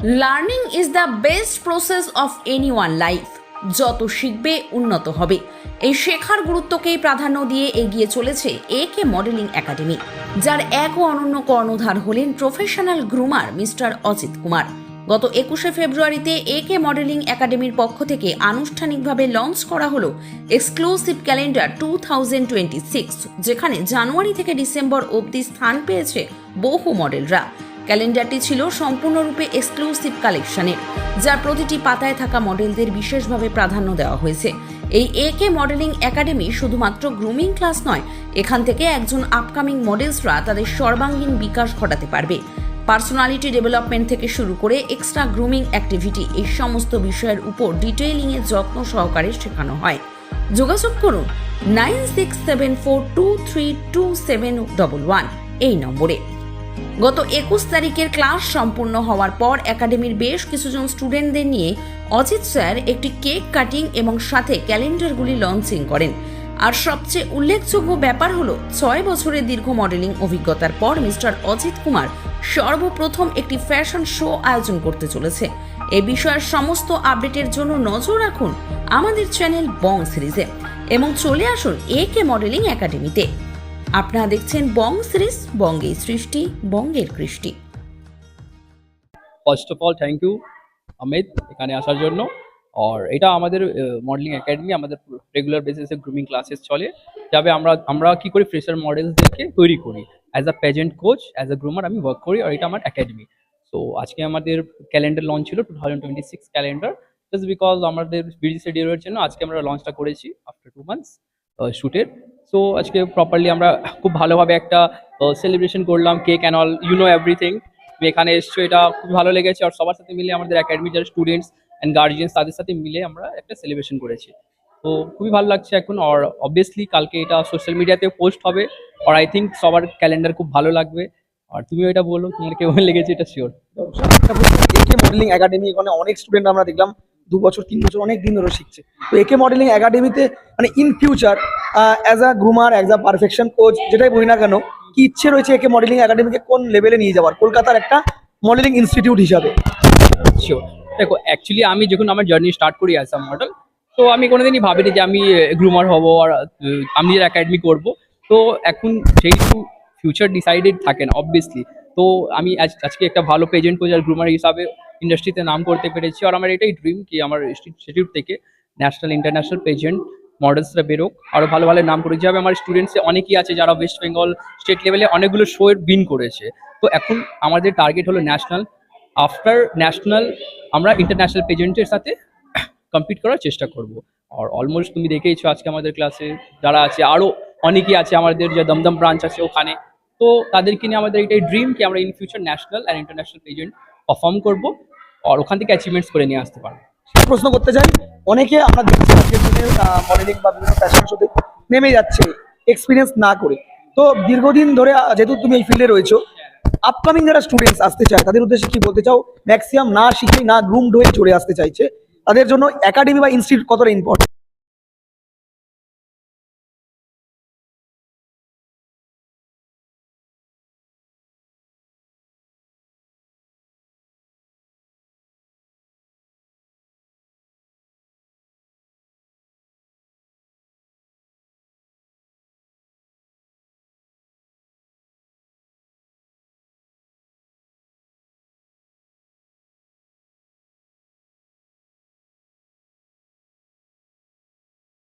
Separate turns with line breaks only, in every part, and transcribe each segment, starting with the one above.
Learning is the best process of anyone life. যত শিখবে উন্নত হবে, এই শেখার গুরুত্বকেই প্রাধান্য দিয়ে এগিয়ে চলেছে একে মডেলিং একাডেমি, যার এক ও অনন্য কর্ণধার হলেন professional groomer mister Ajit Kumar. গত 21শে ফেব্রুয়ারিতে একে মডেলিং একাডেমির পক্ষ থেকে আনুষ্ঠানিকভাবে লঞ্চ করা হলো এক্সক্লুসিভ ক্যালেন্ডার 2026, যেখানে জানুয়ারি থেকে ডিসেম্বর অবধি স্থান পেয়েছে বহু মডেলরা। ক্যালেন্ডারটি ছিল সম্পূর্ণরূপে এক্সক্লুসিভ কালেকশনের, যার প্রতিটি পাতায় থাকা মডেলদের বিশেষভাবে প্রাধান্য দেওয়া হয়েছে। এই একে মডেলিং একাডেমি শুধুমাত্র গ্রুমিং ক্লাস নয়, এখান থেকে একজন আপকামিং মডেলসরা তাদের সর্বাঙ্গীন বিকাশ ঘটাতে পারবে। পার্সোনালিটি ডেভেলপমেন্ট থেকে শুরু করে এক্সট্রা গ্রুমিং অ্যাক্টিভিটি, এই সমস্ত বিষয়ের উপর ডিটেইলিংয়ে যত্ন সহকারে শেখানো হয়। যোগাযোগ করুন 9674232711 এই নম্বরে। গত 21 তারিখের ক্লাস সম্পূর্ণ হওয়ার পর একাডেমির বেশ কিছুজন স্টুডেন্টদের নিয়ে অজিত স্যার একটি কেক কাটিং এবং সাথে ক্যালেন্ডারগুলি লঞ্চিং করেন। আর সবচেয়ে উল্লেখযোগ্য ব্যাপার হলো 6 বছরের দীর্ঘ মডেলিং অভিজ্ঞতার পর মিস্টার অজিত কুমার সর্বপ্রথম একটি ফ্যাশন শো আয়োজন করতে চলেছে। এ বিষয়ের সমস্ত আপডেটের জন্য নজর রাখুন আমাদের চ্যানেল বং সিরিজে এবং চলে আসুন একে মডেলিং একাডেমিতে। আপনারা দেখছেন বং সিরিজ, বঙ্গের সৃষ্টি, বঙ্গের কৃষ্টি।
First of all thank you Amit এখানে আসার জন্য। আর এটা আমাদের মডেলিং একাডেমি, আমাদের রেগুলার বেসিসে গ্রুমিং ক্লাসেস চলে যাবে। আমরা কি করি, ফ্রেশার মডেলসদেরকে তৈরি করি। As a pageant coach, as a groomer আমি ওয়ার্ক করি, আর এটা আমার একাডেমি। সো আজকে আমাদের ক্যালেন্ডার লঞ্চ ছিল 2026 ক্যালেন্ডার। জাস্ট বিকজ আমাদের বিজি শিডিউলের জন্য আজকে আমরা লঞ্চটা করেছি আফটার 2 মান্থস শ্যুটের। সো আজকে প্রপারলি আমরা খুব ভালোভাবে একটা সেলিব্রেশন করলাম, cake and all, you know everything. তুমি এখানে এসছো, এটা খুব ভালো লেগেছে। আর সবার সাথে মিলে আমাদের একাডেমির যারা স্টুডেন্টস অ্যান্ড গার্জিয়ান্স, তাদের সাথে মিলে আমরা একটা সেলিব্রেশন করেছি। তো খুবই ভালো লাগছে এখন। আর অবভিয়াসলি কালকে এটা সোশ্যাল মিডিয়াতে পোস্ট হবে, আর আই থিঙ্ক সবার ক্যালেন্ডার খুব ভালো লাগবে। আর তুমিও এটা বলো তোমার কেমন লেগেছে, এটা শিওর।
একে মডেলিং একাডেমি, এখানে অনেক স্টুডেন্ট আমরা দেখলাম 2 বছর 3 বছর অনেক দিন ধরে শিখছে। তো একে মডেলিং একাডেমিতে মানে in future as a groomer, as a perfection coach, যেটাই বলি না কেন, কি ইচ্ছে রয়েছে একে মডেলিং একাডেমিকে কোন লেভেলে নিয়ে যাওয়ার, কলকাতার একটা মডেলিং ইনস্টিটিউট হিসাবে?
শিওর। দেখো, অ্যাকচুয়ালি আমি যখন আমার জার্নি স্টার্ট করি অ্যাজ আ মডেল, তো আমি কোনোদিনই ভাবিনি যে আমি গ্রুমার হব আর আমি নিজের একাডেমি করব। তো এখন যেহেতু ফিউচার ডিসাইডেড থাকেন অবভিয়াসলি, তো আমি আজকে একটা ভালো পেজেন্ট কোচ আর গ্রুমার হিসাবে ইন্ডাস্ট্রিতে নাম করতে পেরেছি। আর আমার এটাই ড্রিম কি আমার ইনস্টিটিউট থেকে ন্যাশনাল ইন্টারন্যাশনাল পেজেন্ট মডেলসরা বেরোক, আরও ভালো ভালো নাম করে যাবে। আমার স্টুডেন্টসে অনেকেই আছে যারা ওয়েস্ট বেঙ্গল স্টেট লেভেলে অনেকগুলো শো উইন করেছে। তো এখন আমাদের টার্গেট হলো ন্যাশনাল। আফটার ন্যাশনাল আমরা ইন্টারন্যাশনাল পেজেন্টের সাথে কম্পিট করার চেষ্টা করব। আর অলমোস্ট তুমি দেখেইছো আজকে আমাদের ক্লাসে যারা আছে, আরও অনেকেই আছে, আমাদের যে দমদম ব্রাঞ্চ আছে ওখানে। তো তাদেরকে নিয়ে আমাদের এটাই ড্রিম কি আমরা in future national and international pageant perform করবো, আর ওখান থেকে অ্যাচিভমেন্টস করে নিয়ে আসতে পারবো।
প্রশ্ন করতে চাই, অনেকে আমরা দেখছি আজকের দিনে মডেলিং বা বিভিন্ন ফ্যাশন শোতে নেমে যাচ্ছে এক্সপিরিয়েন্স না করে। তো দীর্ঘদিন ধরে যেহেতু তুমি এই ফিল্ডে রয়েছো, আপকামিং যারা স্টুডেন্টস আসতে চায় তাদের উদ্দেশ্যে কি বলতে চাও? ম্যাক্সিমাম না শিখে, না গ্রুমড হয়ে চলে আসতে চাইছে, তাদের জন্য একাডেমি বা ইনস্টিটিউট কতটা ইম্পর্টেন্ট?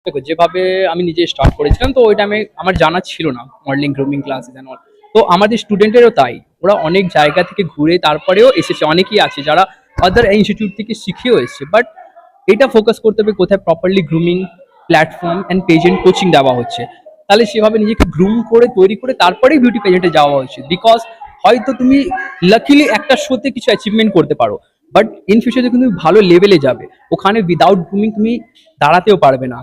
দেখো, যেভাবে আমি নিজে স্টার্ট করেছিলাম, তো ওই টাইমে আমার জানা ছিল না modelling grooming classes and all. তো আমাদের স্টুডেন্টেরও তাই, ওরা অনেক জায়গা থেকে ঘুরে তারপরেও এসেছে। অনেকেই আছে যারা আদার ইনস্টিটিউট থেকে শিখেও এসেছে, বাট এটা ফোকাস করতে হবে কোথায় properly grooming platform and pageant coaching দেওয়া হচ্ছে। তাহলে সেভাবে নিজেকে গ্রুম করে তৈরি করে তারপরেই বিউটি পেজেন্টে যাওয়া উচিত। বিকজ হয়তো তুমি লাকিলি একটা শোতে কিছু অ্যাচিভমেন্ট করতে পারো, বাট ইন ফিউচারে তুমি ভালো লেভেলে যাবে, ওখানে উইদাউট গ্রুমিং তুমি দাঁড়াতেও পারবে না,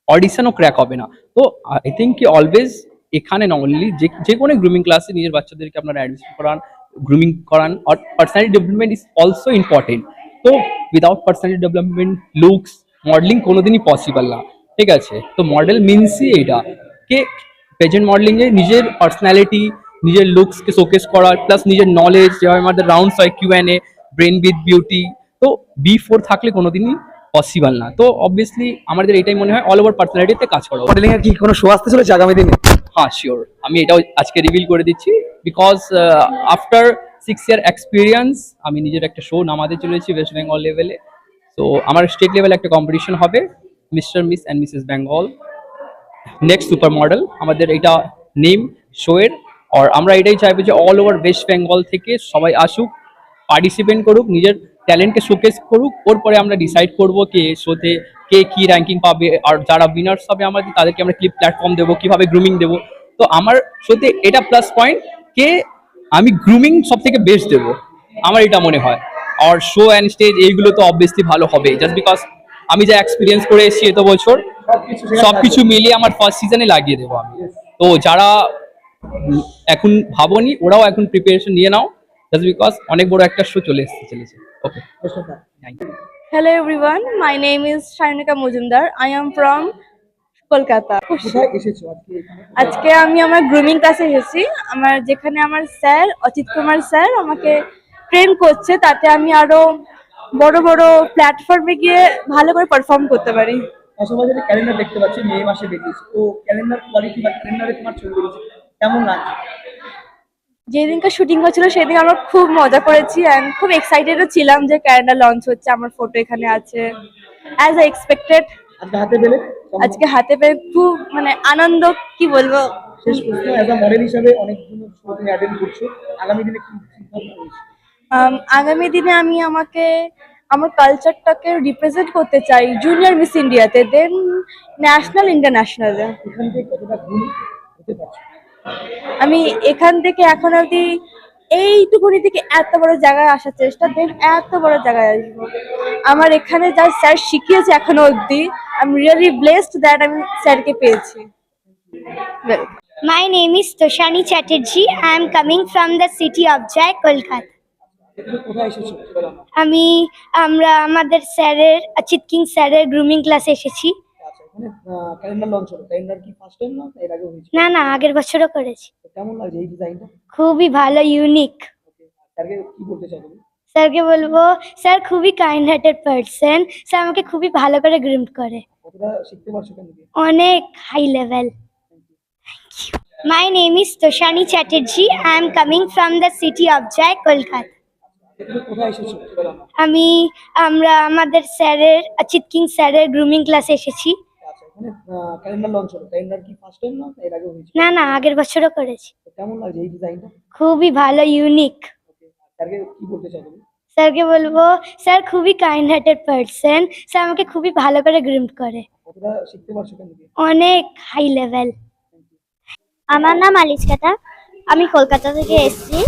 অডিশনও ক্র্যাক হবে না। তো আই থিঙ্ক কি অলওয়েজ এখানে না অনলি যে কোনো গ্রুমিং ক্লাসে নিজের বাচ্চাদেরকে আপনারা অ্যাডমিশন করান, গ্রুমিং করান। আর personality development is also important. তো without personality development looks modelling কোনোদিনই পসিবল না, ঠিক আছে? তো মডেল মিনসই এইটা কে প্রেজেন্ট মডেলিংয়ে নিজের পার্সোনালিটি, নিজের লুকসকে শোকেস করা, প্লাস নিজের নলেজ, যেভাবে আমাদের রাউন্ডস হয় কিউএনএ, ব্রেন উইথ বিউটি, তো B4 থাকলে কোনোদিনই পসিবল না। তো অবভিয়াসলি আমাদের এটাই মনে হয় অল ওভার পার্সোনালিটিতে কাজ করা।
মডেলিং এর কি কোনো শো আসতে চলেছে আগামী দিনে?
হ্যাঁ শিওর, আমি এটাও আজকে রিভিল করে দিচ্ছি, বিকজ আফটার 6 ইয়ার এক্সপিরিয়েন্স আমি নিজের একটা শো নামাতে চলেছি ওয়েস্ট বেঙ্গল লেভেলে। তো আমার স্টেট লেভেলে একটা কম্পিটিশন হবে, mister miss and Mrs Bengal next super model, আমাদের এটা নেম শোয়ের। আর আমরা এটাই চাইবো যে অল ওভার ওয়েস্ট বেঙ্গল থেকে সবাই আসুক, পার্টিসিপেট করুক, নিজের ট্যালেন্টকে শোকেস করুক, ওর পরে আমরা ডিসাইড করবো কে শোতে কে কি র্যাঙ্কিং পাবে, আর যারা উইনার্স হবে আমাদের তাদেরকে আমরা ক্লিপ প্ল্যাটফর্ম দেবো, কিভাবে গ্রুমিং দেবো। তো আমার শোতে এটা প্লাস পয়েন্ট, কে আমি গ্রুমিং সব থেকে বেস্ট দেবো, আমার এটা মনে হয়। আর শো অ্যান্ড স্টেজ এইগুলো তো অবভিয়াসলি ভালো হবে, জাস্ট বিকজ আমি যা এক্সপিরিয়েন্স করে এসেছি এত বছর, সবকিছু মিলিয়ে আমার ফার্স্ট সিজনে লাগিয়ে দেবো আমি। তো যারা এখন ভাবনি ওরাও এখন প্রিপারেশন নিয়ে নাও, জাস্ট বিকজ অনেক বড় একটা শো চলেছে। Okay, thank you.
Hello everyone, my name is Shainika Mujumdar. I am from Kolkata.
কোথায় এসেছো আজকে এখানে?
আজকে আমি আমার গ্রুমিং ক্লাসে এসেছি, যেখানে আমার স্যার অচিত কুমার স্যার আমাকে ট্রেন করছে, তাতে আমি আরো বড় বড় প্ল্যাটফর্মে গিয়ে ভালো করে পারফর্ম করতে পারি।
পাশাপাশি যে ক্যালেন্ডার দেখতে পাচ্ছি মে মাসে বেরিয়েছে, তো ক্যালেন্ডার কোয়ালিটি বা ক্যালেন্ডারে তোমার ছবি রয়েছে, কেমন লাগছে?
যেদিনকার শুটিং হচ্ছিল সেদিন আমরা খুব মজা করেছি অ্যান্ড খুব এক্সাইটেডও ছিলাম যে ক্যালেন্ডার লঞ্চ হচ্ছে, আমার ফটো এখানে আছে অ্যাজ আই এক্সপেক্টেড।
আজকে হাতে পেলে?
আজকে হাতে পেয়ে খুব আনন্দ, কি বলবো।
শেষ প্রশ্ন, অ্যাজ আ মডেল হিসাবে অনেকগুলো শো তুমি অ্যাটেন্ড করছো, আগামী দিনে কি সিদ্ধান্ত রয়েছে?
আগামী দিনে আমি আমার কালচারটাকে রিপ্রেজেন্ট করতে চাই জুনিয়র মিস ইন্ডিয়াতে, দেন ন্যাশনাল ইন্টারন্যাশনালে।
এখান থেকে কতটা গুণ হতে পারছো?
আমি এখান থেকে এখন অবধি এইটুকুনি থেকে এত বড় জায়গায় আসার চেষ্টা, দেন এত বড় জায়গায় আসবো। আমার এখানে যা স্যার শিখিয়েছে এখনো অবধি, I am really blessed that আমি স্যারকে পেয়েছি।
My name is Toshani Chatterjee. I am coming from the city of Jai, Kolkata.
এখানে কোথায় এসেছো?
আমরা আমাদের স্যারের অচিত কিং স্যারের গ্রুমিং ক্লাসে এসেছি।
আচ্ছা, এখানে ক্যালেন্ডার লঞ্চ হলো, ক্যালেন্ডার কি ফার্স্ট টাইম না এর আগে হয়েছে?
না, আগের বছরও করেছি।
তো কেমন লাগছে এই ডিজাইনটা?
খুবই ভালো, ইউনিক।
স্যারকে কি বলতে চাও তুমি?
স্যারকে বলবো, স্যার খুবই কাইন্ড হার্টেড পারসন, স্যার আমাকে খুবই ভালো করে গ্রুম করে,
কতটা শিখতে পারছো এখান থেকে?
অনেক high level. My name is Toshani Chatterjee. I am coming from the city of Jai, Kolkata.
এখানে কোথায় এসেছো?
আমরা আমাদের স্যারের অচিত কিং স্যারের গ্রুমিং ক্লাসে এসেছি।
আচ্ছা, এখানে ক্যালেন্ডার লঞ্চ হলো, ক্যালেন্ডার কি ফার্স্ট টাইম না এর আগে হয়েছে?
না, আগের বছরও করেছি।
তো কেমন লাগছে এই ডিজাইনটা?
খুবই ভালো, ইউনিক।
স্যারকে কি বলতে চাও তুমি?
স্যারকে বলবো, স্যার খুবই কাইন্ড হার্টেড পারসন, স্যার আমাকে খুবই ভালো করে গ্রুম করে,
কতটা শিখতে পারছো এখান থেকে?
অনেক হাই লেভেল। আমার নাম আলিশকাতা, আমি কলকাতা থেকে এসেছি।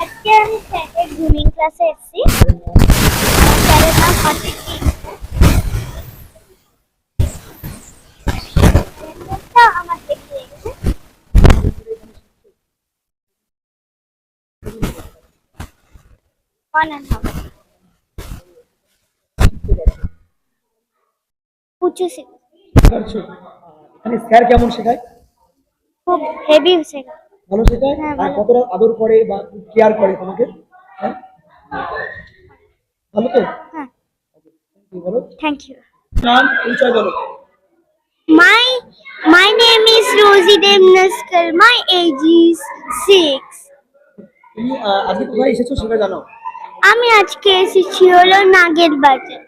আজকে আমি স্যারের গ্রুমিং ক্লাসে এসেছি। স্যারের নাম অচিত কিং। আমার দেখে লেগেছে। উঁচু
পারছো? এখানে স্যার কেমন শেখায়?
খুব হেভি শেখা।
ভালো শেখায়?
হ্যাঁ,
আর
ভালো।
কতটা আদর করে বা কেয়ার করে তোমাকে? হ্যাঁ, ভালো তো?
হ্যাঁ,
কি বলো?
Thank you.
নাম পরিচয় বলো।
My name is Rosie Demnaskar. My age is 6.
তুমি আজকে কোথায় এসেছো সেটা জানো?
আমি আজকে এসেছি হলো নাগের বাজার।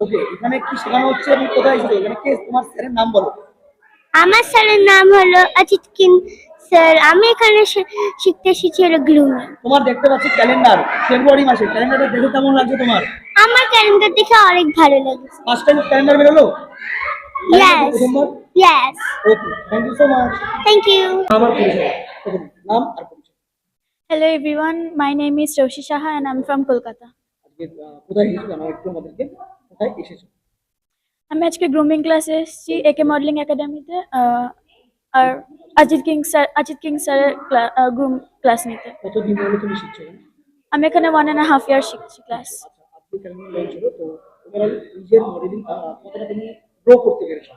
ওকে, এখানে কি শেখানো হচ্ছে এবং কোথায় এসেছো? এখানে কে তোমার স্যারের নাম বলো?
আমার স্যারের নাম হলো অচিত কিং স্যার। আমি এখানে শিখতে এসেছি হলো গ্লুমিং।
তোমার দেখতে পাচ্ছি ক্যালেন্ডার, ফেব্রুয়ারি মাসে ক্যালেন্ডারটা দেখে কেমন লাগছে তোমার?
আমার ক্যালেন্ডার দেখে অনেক ভালো লেগেছে।
ফার্স্ট টাইম ক্যালেন্ডার বেরোলো?
Yes.
প্রথমবার?
Yes.
Okay, thank you so much.
Thank you.
আমার পরিচয় প্রথম নাম আর পরিচয়।
Hello everyone, my name is Roshi Saha and I'm from Kolkata.
আজকে কোথায় এসেছো জানো একটু আমাদেরকে? কোথায় এসেছো?
আমি আজকে গ্রুমিং ক্লাসে এসেছি একে মডেলিং একাডেমিতে, আর অচিত কিং স্যারের গ্রুম ক্লাস নিতে।
কতদিন ধরে তুমি শিখছো?
আমি এখানে 1.5 year শিখছি ক্লাস।
আচ্ছা, আজকে ক্যালেন্ডার লঞ্চ হলো, তো ওভারঅল নিজের মডেলিং কতটা তুমি গ্রো করতে পেরেছো?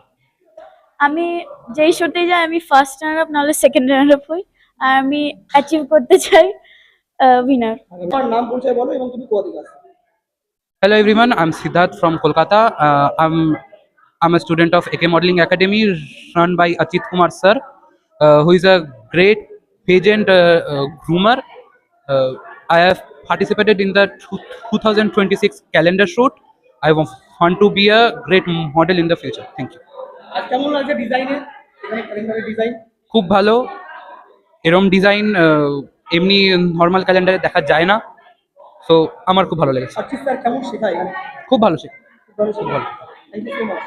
আমি যেই শোতে যাই আমি ফার্স্ট রানার আপ নাহলে সেকেন্ড রানার আপ হই, আর আমি অ্যাচিভ করতে চাই উইনার।
তোমার নাম পরিচয় বলো এবং তুমি কোথা থেকে আসছো?
Hello everyone, I'm Siddharth from Kolkata. I'm a student of AK Modeling Academy run by Achit Kumar sir, who is a great pageant groomer. I have participated in the 2026 calendar shoot. I want to be a great model in the future. Thank you.
আজ কেমন লাগছে ডিজাইনে, এখানে ক্যালেন্ডারের design?
খুব ভালো, এরম design এমনি নর্মাল ক্যালেন্ডারে দেখা যায় না, সো আমার খুব ভালো লেগেছে।
আর্টিস্ট স্যার কেমন শেখায় এখানে?
খুব ভালো শেখা।
খুব ভালো শেখায়। Thank you so much.